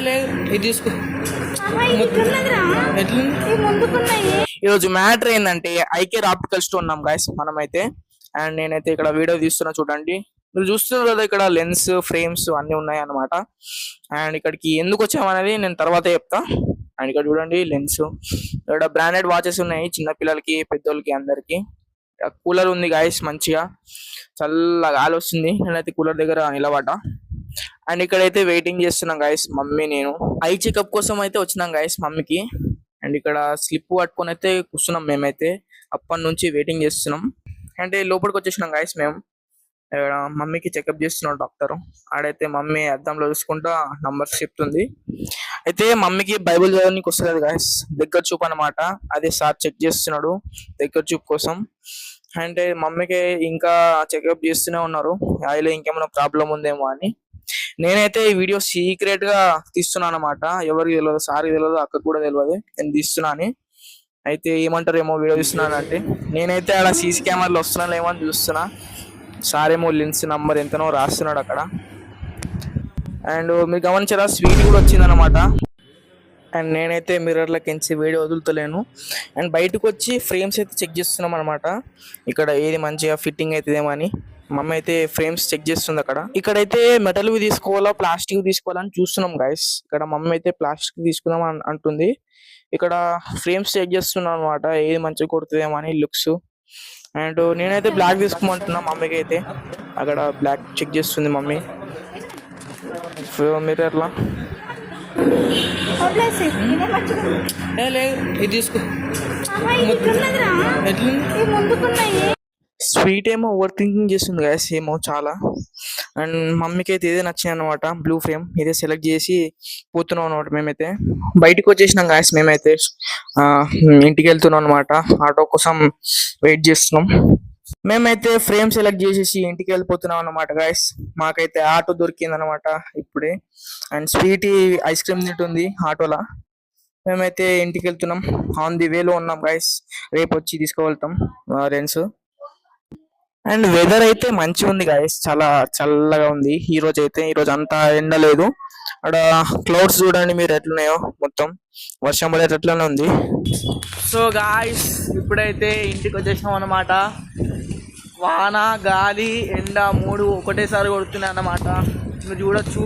లేదు ఇది తీసుకో. ఈరోజు మ్యాటర్ ఏంటంటే ఐకేర్ ఆప్టికల్ స్టోర్ ఉన్నాం గాయస్ మనమైతే. అండ్ నేనైతే ఇక్కడ వీడియో తీస్తున్నా చూడండి. మీరు చూస్తున్నారు కదా ఇక్కడ లెన్స్ ఫ్రేమ్స్ అన్ని ఉన్నాయి అన్నమాట. అండ్ ఇక్కడికి ఎందుకు వచ్చామనేది నేను తర్వాత చెప్తా. అండ్ ఇక్కడ చూడండి లెన్స్, ఇక్కడ బ్రాండెడ్ వాచెస్ ఉన్నాయి చిన్న పిల్లలకి పెద్దోళ్ళకి అందరికి. కూలర్ ఉంది గాయస్, మంచిగా చల్లగా గాలి వస్తుంది. నేనైతే కూలర్ దగ్గర నిలబడ్డా. అండ్ ఇక్కడైతే వెయిటింగ్ చేస్తున్నాం గాయస్ మమ్మీ నేను. ఐ చెకప్ కోసం అయితే వచ్చినాం గాయస్ మమ్మీకి. అండ్ ఇక్కడ స్లిప్ పట్టుకొని అయితే కూర్చున్నాం మేమైతే. అప్పటి నుంచి వెయిటింగ్ చేస్తున్నాం. అంటే లోపలికి వచ్చేసినాం గాయస్ మేము. మమ్మీకి చెకప్ చేస్తున్నాం డాక్టర్. ఆడైతే మమ్మీ అద్దంలో చూసుకుంటా నంబర్స్ చెప్తుంది. అయితే మమ్మీకి బైబుల్ చదవడానికి వస్తలేదు గాయస్, దగ్గర చూపు అనమాట. అదే సార్ చెక్ చేస్తున్నాడు దగ్గర చూపు కోసం. అంటే మమ్మీకి ఇంకా చెకప్ చేస్తూనే ఉన్నారు, ఆయిల్ ఇంకేమైనా ప్రాబ్లం ఉందేమో అని. నేనైతే ఈ వీడియో సీక్రెట్ గా తీస్తున్నాను అనమాట. ఎవరికి తెలియదు, సార్కి తెలియదు, అక్కకు కూడా తెలియదు నేను తీస్తున్నా అని. అయితే ఏమంటారు ఏమో వీడియో తీస్తున్నాను అంటే, నేనైతే ఆడ సీసీ కెమెరాలు వస్తున్నానేమో అని చూస్తున్నా. సార్ ఏమో లెన్స్ నంబర్ ఎంతనో రాస్తున్నాడు అక్కడ. అండ్ మీరు గమనించారా స్వీట్ కూడా వచ్చిందనమాట. అండ్ నేనైతే మిర్రర్లకి ఎంచి వీడియో వదులుతలేను. అండ్ బయటకు వచ్చి ఫ్రేమ్స్ అయితే చెక్ చేస్తున్నాం అనమాట. ఇక్కడ ఏది మంచిగా ఫిట్టింగ్ అవుతుందేమో అని మమ్మీ అయితే ఫ్రేమ్స్ చెక్ చేస్తుంది అక్కడ. ఇక్కడైతే మెటల్వి తీసుకోవాలా ప్లాస్టిక్ తీసుకోవాలని చూస్తున్నాం గైస్. ఇక్కడ మమ్మీ అయితే ప్లాస్టిక్ తీసుకుందాం అంటుంది. ఇక్కడ ఫ్రేమ్స్ చెక్ చేస్తున్నాం అనమాట, ఏది మంచిగా కొడుతుందేమో అని లుక్స్. అండ్ నేనైతే బ్లాక్ తీసుకోమంటున్నా మమ్మీకి అయితే. అక్కడ బ్లాక్ చెక్ చేస్తుంది మమ్మీ మిర్రర్లా. లేదు ఇది తీసుకో. స్వీట్ ఏమో ఓవర్ థింకింగ్ చేస్తుంది గాయస్ ఏమో చాలా. అండ్ మమ్మీకి అయితే ఇదే నచ్చింది అనమాట, బ్లూ ఫ్రేమ్. ఇదే సెలెక్ట్ చేసి పోతున్నాం అనమాట. మేమైతే బయటకు వచ్చేసినాం గాయస్. మేమైతే ఇంటికి వెళ్తున్నాం అనమాట, ఆటో కోసం వెయిట్ చేస్తున్నాం. మేమైతే ఫ్రేమ్ సెలెక్ట్ చేసేసి ఇంటికి వెళ్ళిపోతున్నాం అనమాట గాయస్. మాకైతే ఆటో దొరికింది అనమాట ఇప్పుడే. అండ్ స్వీట్ ఐస్ క్రీమ్ తింటుంది ఆటోలా. మేమైతే ఇంటికి వెళ్తున్నాం, ఆన్ ది వేలో ఉన్నాం గాయస్. రేపు వచ్చి తీసుకువెళ్తాం లెన్స్. అండ్ వెదర్ అయితే మంచిగా ఉంది గాయస్, చాలా చల్లగా ఉంది ఈ రోజు అయితే. ఈ రోజు అంతా ఎండ లేదు. అక్కడ క్లౌడ్స్ చూడండి మీరు ఎట్లున్నాయో, మొత్తం వర్షం పడేటట్లనే ఉంది. సో గాయస్ ఇప్పుడైతే ఇంటికి వచ్చేసాం అనమాట. వాన గాలి ఎండ మూడు ఒకటేసారి కొడుతున్నాయి అన్నమాట. మీరు చూడొచ్చు.